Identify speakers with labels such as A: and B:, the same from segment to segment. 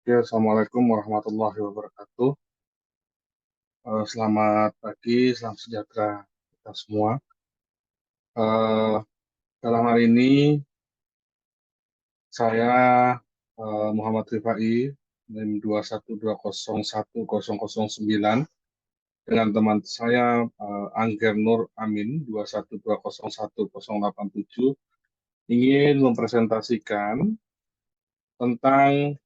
A: Oke, Assalamualaikum warahmatullahi wabarakatuh. Selamat pagi, salam sejahtera kita semua. Eh, Dalam hari ini saya Muhammad Rifai NIM 212011009 dengan teman saya Angger Nur Amin 212011087 ingin mempresentasikan tentang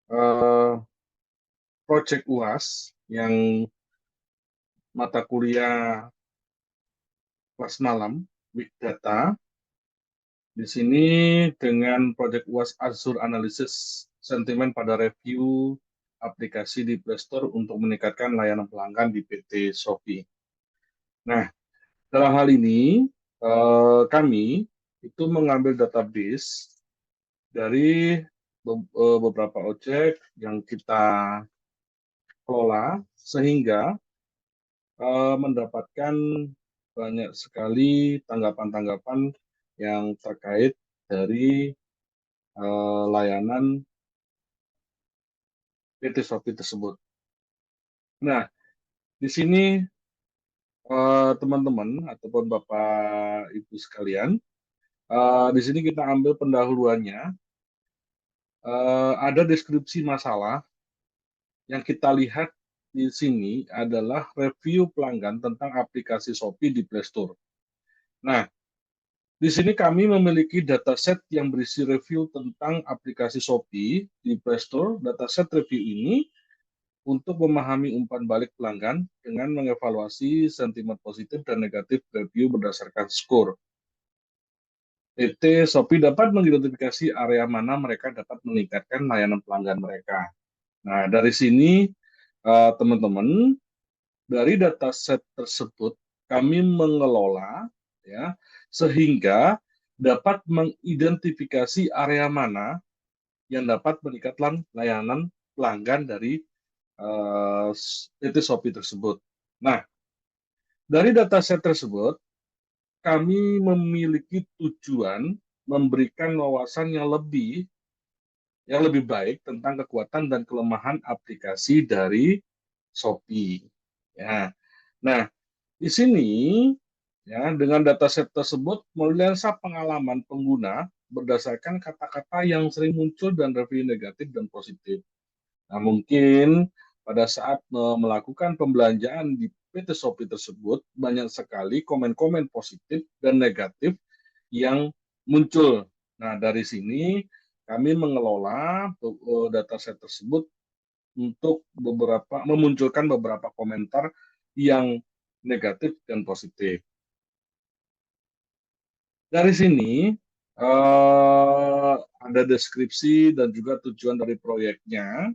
A: eh, proyek UAS yang mata kuliah kelas malam Big Data. Di sini dengan proyek UAS Azure Analysis sentimen pada review aplikasi di Play Store untuk meningkatkan layanan pelanggan di PT Shopee. Nah, dalam hal ini kami itu mengambil database dari beberapa objek yang kita kelola sehingga mendapatkan banyak sekali tanggapan-tanggapan yang terkait dari layanan PT Shopee tersebut. Nah, di sini teman-teman ataupun Bapak Ibu sekalian, di sini kita ambil pendahuluannya. Ada deskripsi masalah yang kita lihat di sini adalah review pelanggan tentang aplikasi Shopee di Play Store. Nah, di sini kami memiliki dataset yang berisi review tentang aplikasi Shopee di Play Store. Dataset review ini untuk memahami umpan balik pelanggan dengan mengevaluasi sentimen positif dan negatif review berdasarkan skor. PT Shopee dapat mengidentifikasi area mana mereka dapat meningkatkan layanan pelanggan mereka. Nah, dari sini teman-teman, dari dataset tersebut kami mengelola ya sehingga dapat mengidentifikasi area mana yang dapat meningkatkan layanan pelanggan dari PT Shopee tersebut. Nah, dari dataset tersebut, kami memiliki tujuan memberikan wawasan yang lebih baik tentang kekuatan dan kelemahan aplikasi dari Shopee. Ya. Nah, di sini ya dengan dataset tersebut melihat pengalaman pengguna berdasarkan kata-kata yang sering muncul dan review negatif dan positif. Nah, mungkin pada saat melakukan pembelanjaan di PT Shopee tersebut, banyak sekali komen-komen positif dan negatif yang muncul. Nah, dari sini kami mengelola dataset tersebut untuk memunculkan beberapa komentar yang negatif dan positif. Dari sini ada deskripsi dan juga tujuan dari proyeknya.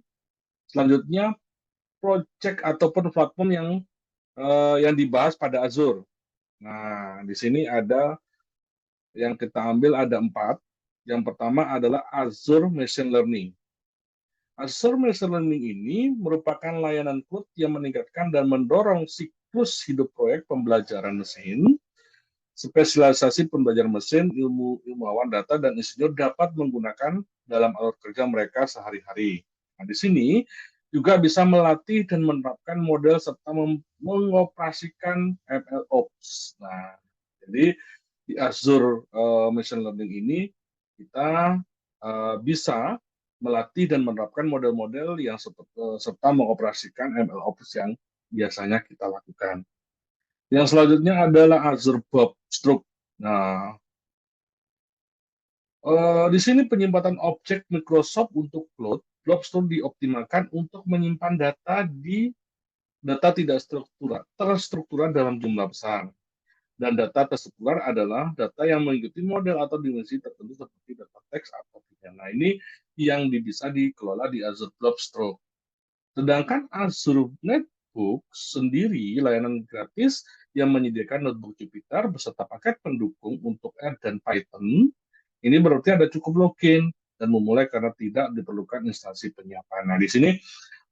A: Selanjutnya project ataupun platform yang dibahas pada Azure. Nah, di sini ada yang kita ambil ada 4. Yang pertama adalah Azure Machine Learning. Azure Machine Learning ini merupakan layanan cloud yang meningkatkan dan mendorong siklus hidup proyek pembelajaran mesin. Spesialisasi pembelajaran mesin, ilmuwan data, dan insinyur dapat menggunakan dalam alur kerja mereka sehari-hari. Nah, di sini juga bisa melatih dan menerapkan model serta mengoperasikan MLOps. Nah, jadi di Azure Machine Learning ini kita bisa melatih dan menerapkan model-model yang serta mengoperasikan MLOps yang biasanya kita lakukan. Yang selanjutnya adalah Azure Blob Stroke. Nah, di sini penyimpanan objek Microsoft untuk cloud, Blob Stroke dioptimalkan untuk menyimpan data tidak terstruktural dalam jumlah besar. Dan data terstruktural adalah data yang mengikuti model atau dimensi tertentu seperti data teks atau video. Nah, ini yang bisa dikelola di Azure Blob Stroke. Sedangkan Azure Netbook sendiri layanan gratis yang menyediakan notebook Jupyter beserta paket pendukung untuk R dan Python. Ini berarti ada cukup login dan memulai karena tidak diperlukan instansi penyiapan. Nah, di sini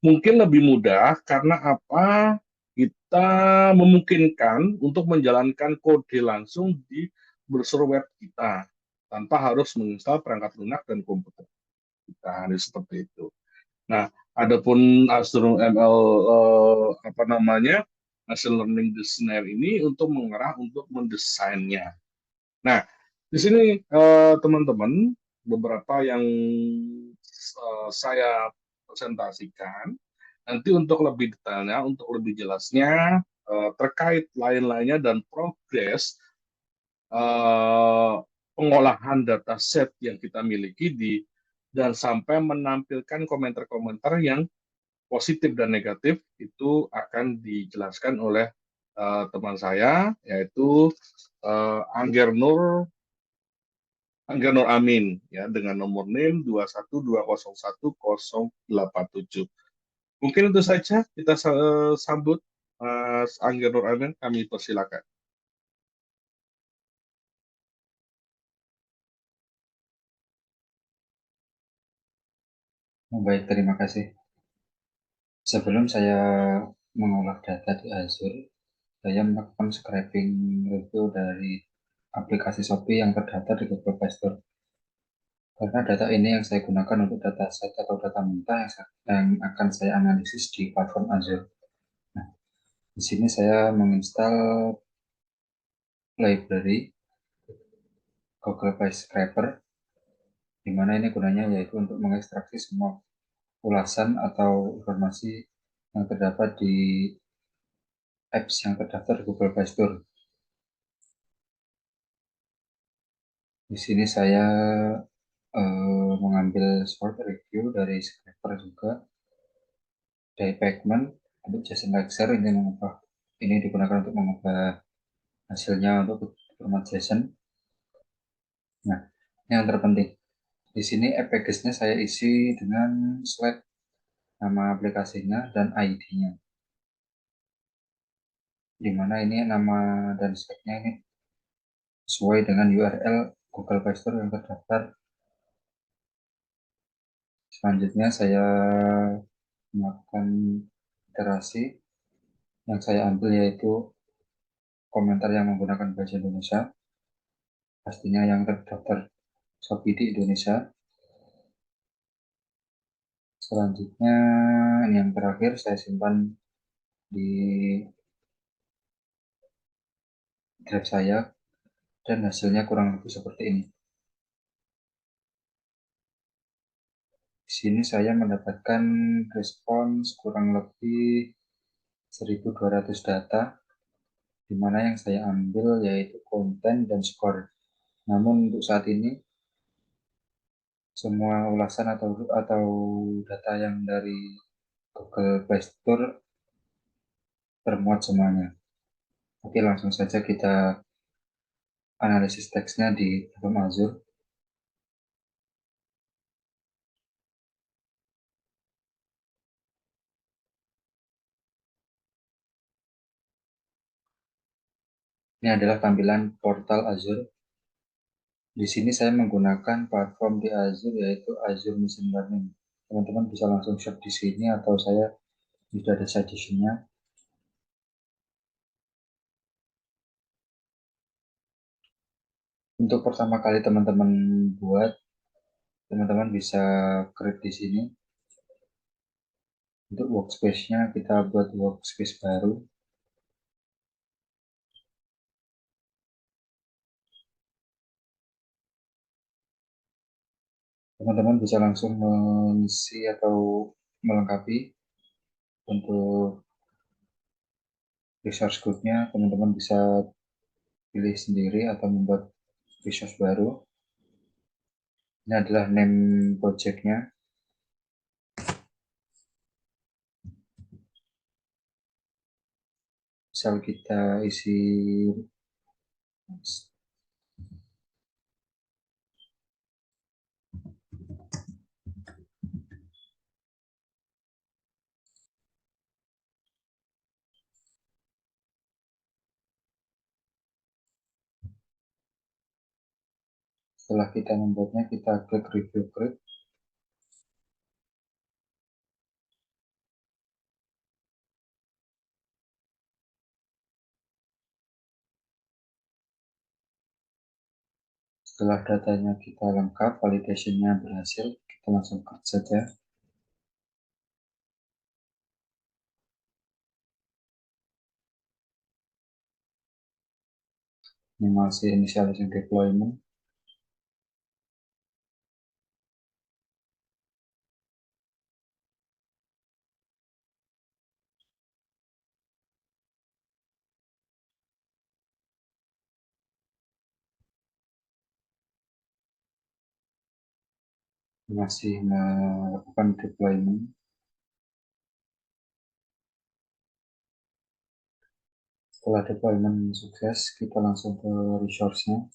A: mungkin lebih mudah karena apa? Kita memungkinkan untuk menjalankan kode langsung di browser web kita tanpa harus menginstal perangkat lunak dan komputer kita. Seperti itu. Nah, adapun Azure ML apa namanya machine learning designer ini untuk mengarah untuk mendesainnya. Nah, di sini teman-teman beberapa yang saya presentasikan. Nanti untuk lebih detailnya, untuk lebih jelasnya terkait lain-lainnya dan progres eh, pengolahan dataset yang kita miliki dan sampai menampilkan komentar-komentar yang positif dan negatif itu akan dijelaskan oleh teman saya yaitu Angger Nur Amin ya dengan nomor NIM 212011087. Mungkin itu saja kita sambut Mas Angger Nur Amin, kami persilakan.
B: Oh, baik, terima kasih. Sebelum saya mengolah data di Azure, saya melakukan scraping review dari aplikasi Shopee yang terdaftar di Google Play Store. Karena data ini yang saya gunakan untuk dataset atau data mentah yang akan saya analisis di platform Azure. Nah, di sini saya menginstal library Google Play Scraper, di mana ini gunanya yaitu untuk mengekstraksi semua ulasan atau informasi yang terdapat di apps yang terdaftar di Google Play Store. Di sini saya mengambil short review dari scraper juga dari payment untuk JSON Lexer ini digunakan untuk mengubah hasilnya untuk format JSON. Nah, ini yang terpenting. Di sini app package-nya saya isi dengan slide nama aplikasinya dan ID-nya. Di mana ini nama dan slide-nya ini sesuai dengan URL Google Play Store yang terdaftar. Selanjutnya saya melakukan iterasi yang saya ambil yaitu komentar yang menggunakan bahasa Indonesia, pastinya yang terdaftar Shopee di Indonesia. Selanjutnya, ini yang terakhir saya simpan di drive saya dan hasilnya kurang lebih seperti ini. Di sini saya mendapatkan respons kurang lebih 1.200 data, di mana yang saya ambil yaitu konten dan skor. Namun untuk saat ini semua ulasan atau data yang dari Google Play Store termuat semuanya. Oke, langsung saja kita analisis teksnya di platform Azure. Ini adalah tampilan portal Azure. Di sini saya menggunakan platform di Azure yaitu Azure Machine Learning. Teman-teman bisa langsung search di sini atau saya sudah ada suggestion-nya. Untuk pertama kali teman-teman buat, teman-teman bisa create di sini. Untuk workspace-nya kita buat workspace baru. Teman-teman bisa langsung mengisi atau melengkapi untuk resource group-nya. Teman-teman bisa pilih sendiri atau membuat resource baru. Ini adalah name project-nya. Misal kita isi, setelah kita membuatnya kita klik review create. Setelah datanya kita lengkap, validation-nya berhasil, kita langsung create saja. animasi initializing deployment. Masih melakukan deployment. Setelah deployment sukses, kita langsung ke resource-nya.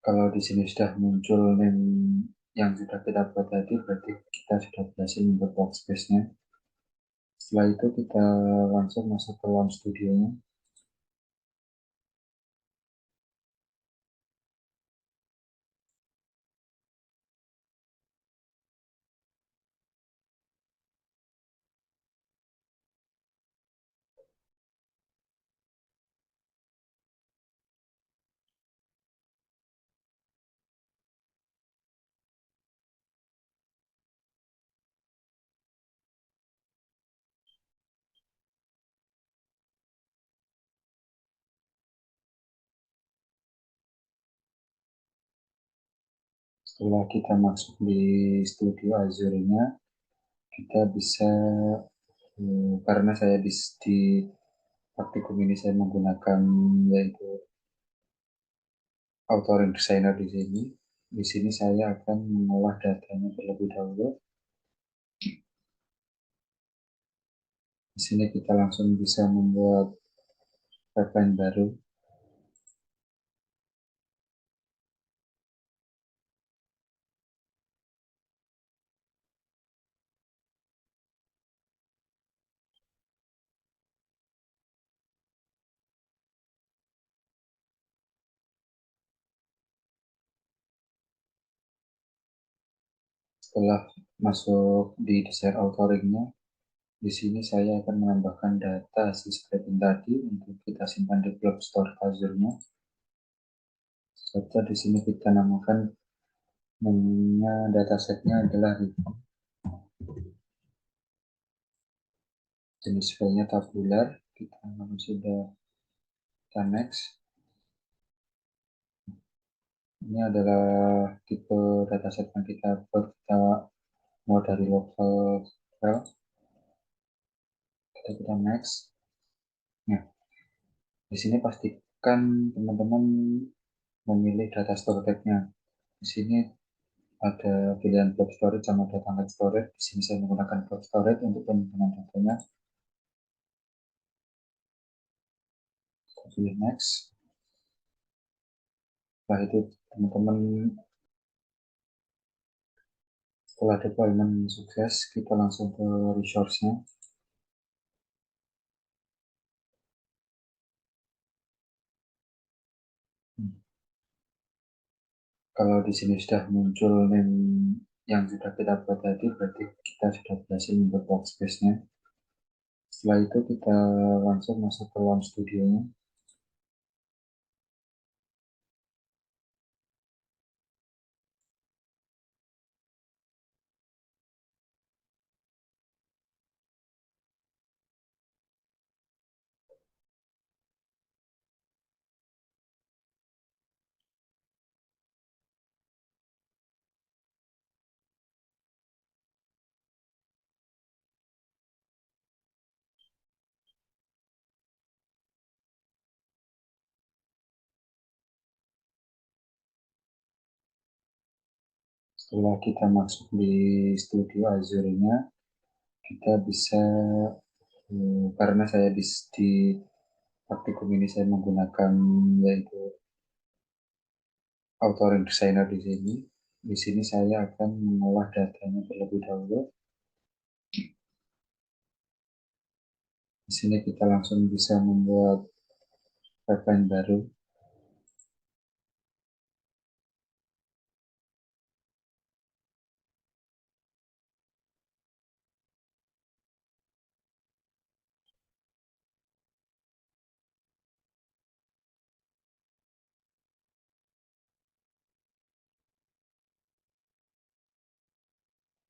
B: Kalau di sini sudah muncul name yang sudah kita buat tadi, berarti kita sudah berhasil membuat workspace-nya. Setelah itu kita langsung masuk ke launch studio-nya. Setelah kita masuk di studio Azure-nya, kita bisa karena saya di praktikum ini saya menggunakan yaitu authoring designer di sini. Di sini saya akan mengolah datanya terlebih dahulu. Di sini kita langsung bisa membuat pipeline baru. Setelah masuk di desain authoring-nya, di sini saya akan menambahkan data hasil scraping tadi untuk kita simpan di blob store Azure-nya. Serta di sini kita namakan namanya datasetnya adalah report. Jenis filenya tabular. Kita sudah kita next. Ini adalah tipe dataset yang kita buat. Kita mau dari local file. Kita next. Nah, di sini pastikan teman-teman memilih data store tag-nya. Di sini ada pilihan blob storage sama data net storage. Di sini saya menggunakan blob storage untuk penyimpanan datanya. Kita pilih next. Setelah itu teman-teman setelah deployment sukses, kita langsung ke resource-nya. Kalau di sini sudah muncul name yang sudah kita buat tadi, berarti kita sudah berhasil membuat workspace-nya. Setelah itu kita langsung masuk ke launch studio-nya. Setelah kita masuk di studio Azure-nya, kita bisa karena saya di praktikum ini saya menggunakan yaitu authoring designer di sini. Di sini saya akan mengolah datanya terlebih dahulu. Di sini kita langsung bisa membuat pipeline baru.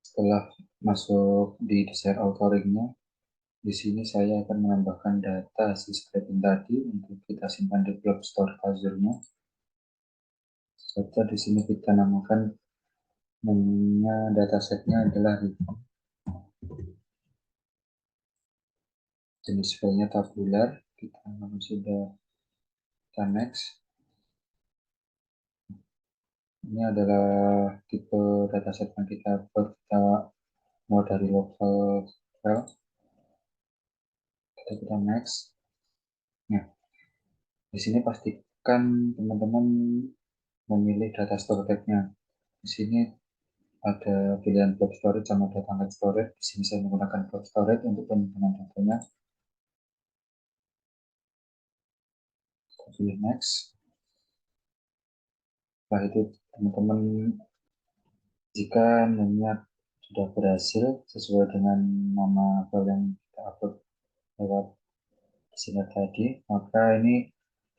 B: Setelah masuk di desain authoring-nya, di sini saya akan menambahkan data hasil scraping tadi untuk kita simpan di blob store Azure-nya. Serta di sini kita namakan namanya datasetnya adalah report. Jenis filenya tabular. Kita sudah kita next. Ini adalah tipe dataset yang kita buat. Kita mau dari local file. Kita next. Nah, di sini pastikan teman-teman memilih data store type-nya. Di sini ada pilihan blob storage sama data lake storage. Di sini saya menggunakan blob storage untuk penyimpanan datanya. Pilih next. Setelah itu teman-teman, jika namanya sudah berhasil sesuai dengan nama file yang kita upload lewat sini tadi, maka ini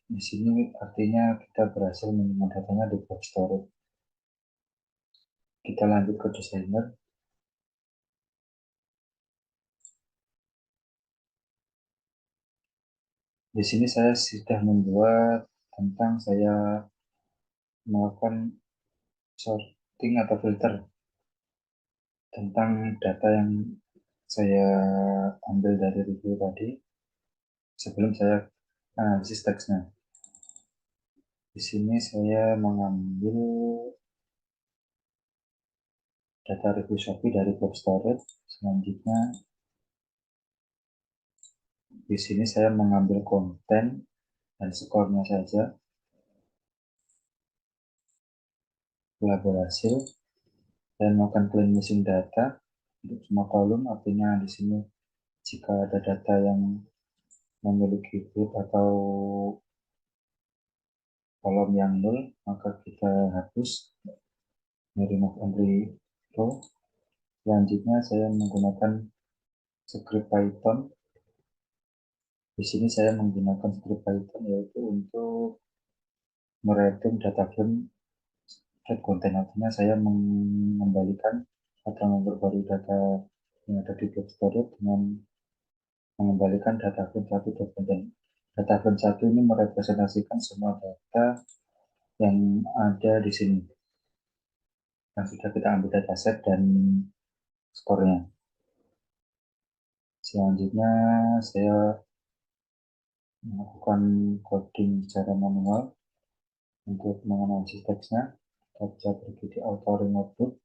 B: di sini artinya kita berhasil menyimpan datanya di blob storage. Kita lanjut ke designer. Di sini saya sudah membuat tentang saya melakukan sorting atau filter tentang data yang saya ambil dari review tadi sebelum saya analisis teksnya. Di sini saya mengambil data review Shopee dari blob storage. Selanjutnya di sini saya mengambil konten dan skornya saja. Setelah berhasil, saya melakukan cleansing data untuk semua kolom. Artinya di sini jika ada data yang memiliki root atau kolom yang nol, maka kita hapus, remove entry row. Selanjutnya saya menggunakan script Python. Di sini saya menggunakan script Python yaitu untuk mereview data frame set konten. Artinya saya mengembalikan atau memperbarui data yang ada di blob storage dengan mengembalikan data frame 1 ke konten. Data frame 1 ini merepresentasikan semua data yang ada di sini yang sudah kita ambil dataset dan skornya. Selanjutnya saya melakukan coding secara manual untuk menganalisis teksnya. Kita bisa pergi di authoring notebook.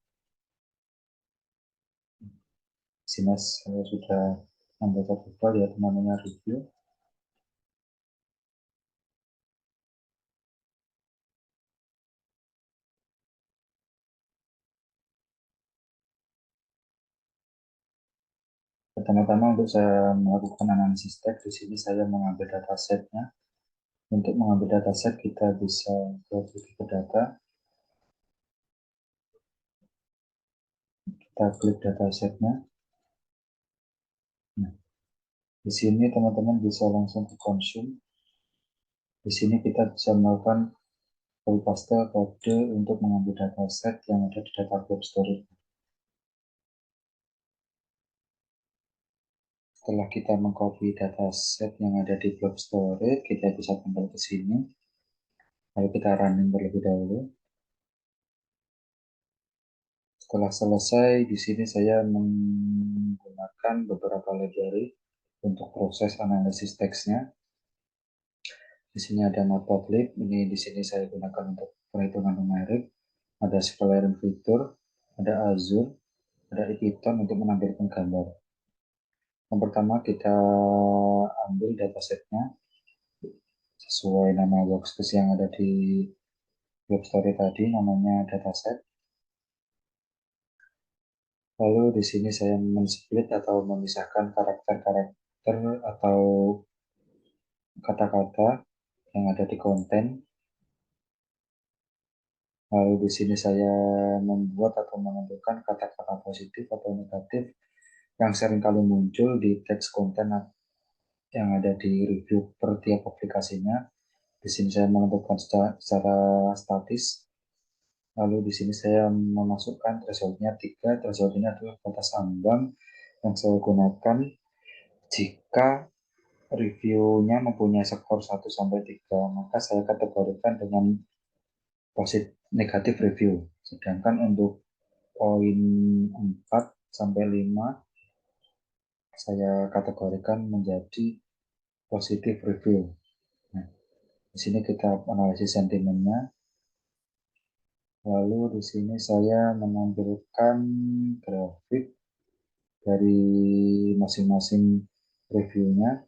B: Sini saya sudah ambil satu file yaitu namanya review. Pertama-tama untuk saya melakukan analisis teks, di sini saya mengambil datasetnya. Untuk mengambil dataset kita bisa ke data, kita klik datasetnya. Nah, di sini teman-teman bisa langsung ke consume. Di sini kita bisa melakukan copy paste kode untuk mengambil dataset yang ada di data blob storage. Setelah kita mengcopy dataset yang ada di blob storage, kita bisa kembali ke sini. Lalu kita running terlebih dahulu. Setelah selesai, di sini saya menggunakan beberapa library untuk proses analisis teksnya. Di sini ada Matplotlib, ini di sini saya gunakan untuk perhitungan numerik. Ada scalaring fitur, ada Azure, ada Python untuk menampilkan gambar. Yang pertama kita ambil datasetnya sesuai nama workspace yang ada di web story tadi, namanya dataset. Lalu di sini saya men-split atau memisahkan karakter-karakter atau kata-kata yang ada di konten. Lalu di sini saya membuat atau menentukan kata-kata positif atau negatif yang seringkali muncul di teks konten yang ada di review per tiap aplikasinya. Di sini saya menentukan secara statis. Lalu di sini saya memasukkan thresholdnya 3. Threshold ini adalah batas ambang yang saya gunakan jika reviewnya mempunyai skor 1 sampai 3, maka saya kategorikan dengan positif negatif review. Sedangkan untuk poin 4 sampai 5 saya kategorikan menjadi positif review. Nah, di sini kita analisis sentimennya. Lalu di sini saya menampilkan grafik dari masing-masing reviewnya.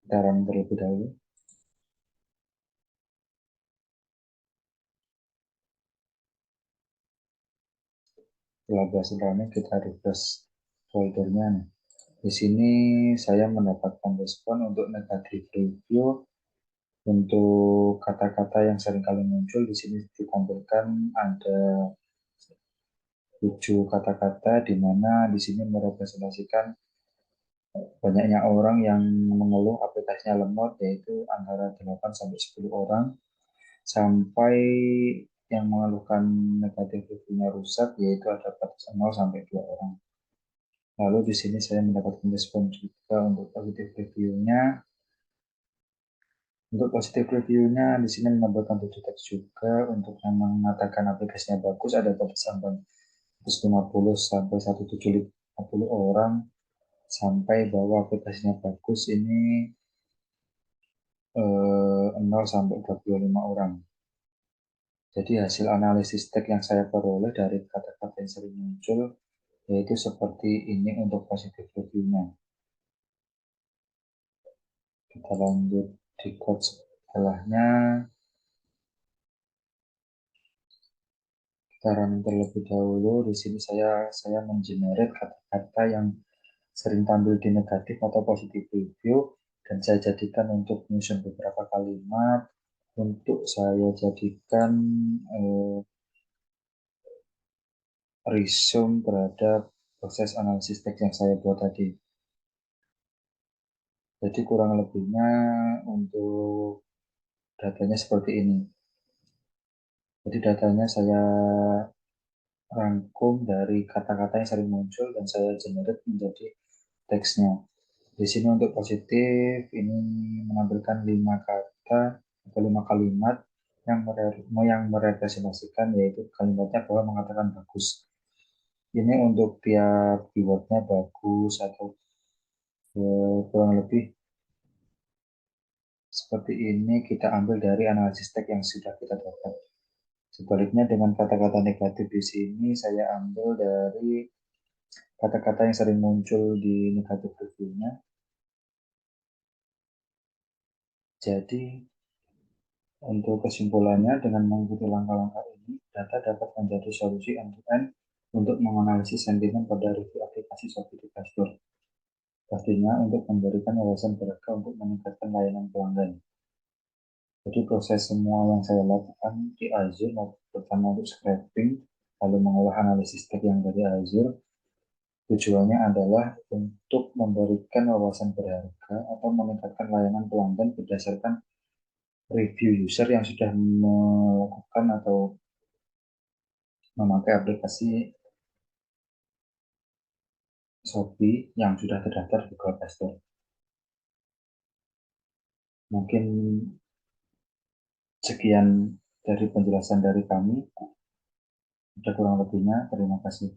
B: Kita run terlebih dahulu. Setelah berhasil running, kita refresh foldernya. Di sini saya mendapatkan respon untuk negatif review. Untuk kata-kata yang sering kali muncul di sini ditampilkan ada 7 kata-kata, di mana di sini merepresentasikan banyaknya orang yang mengeluh aplikasinya lemot, yaitu antara 8 sampai 10 orang, sampai yang mengeluhkan negatif reviewnya rusak, yaitu ada batas 0 sampai 2 orang. Lalu di sini saya mendapatkan respon juga untuk positif reviewnya. Untuk positif reviewnya di sini menambahkan 7 teks juga. Untuk yang mengatakan aplikasinya bagus ada batas ambang 150 sampai 1750 orang, sampai bahwa aplikasinya bagus ini 0 sampai 25 orang. Jadi hasil analisis teks yang saya peroleh dari kata-kata yang sering muncul yaitu seperti ini untuk positif reviewnya. Kita lanjut di code setelahnya. Kita run terlebih dahulu. Di sini saya mengenerate kata-kata yang sering tampil di negatif atau positif review, dan saya jadikan untuk menyusun beberapa kalimat untuk saya jadikan resume terhadap proses analisis teks yang saya buat tadi. Jadi kurang lebihnya untuk datanya seperti ini. Jadi datanya saya rangkum dari kata-kata yang sering muncul dan saya generate menjadi teksnya. Di sini untuk positif ini menampilkan 5 kata atau 5 kalimat yang merepresentasikan, yaitu kalimatnya bahwa mengatakan bagus. Ini untuk tiap keywordnya bagus atau kurang lebih seperti ini kita ambil dari analisis teks yang sudah kita dapat. Sebaliknya dengan kata-kata negatif di sini saya ambil dari kata-kata yang sering muncul di negatif reviewnya. Jadi untuk kesimpulannya, dengan mengikuti langkah-langkah ini, data dapat menjadi solusi end-to-end untuk menganalisis sentimen pada review aplikasi Shopee di Play Store. Pastinya untuk memberikan wawasan berharga untuk meningkatkan layanan pelanggan. Jadi proses semua yang saya lakukan di Azure, pertama untuk scraping, lalu mengolah analisis tag yang dari Azure, tujuannya adalah untuk memberikan wawasan berharga atau meningkatkan layanan pelanggan berdasarkan review user yang sudah melakukan atau memakai aplikasi Shopee yang sudah terdaftar di Google Play Store. Mungkin sekian dari penjelasan dari kami. Ada kurang lebihnya, terima kasih.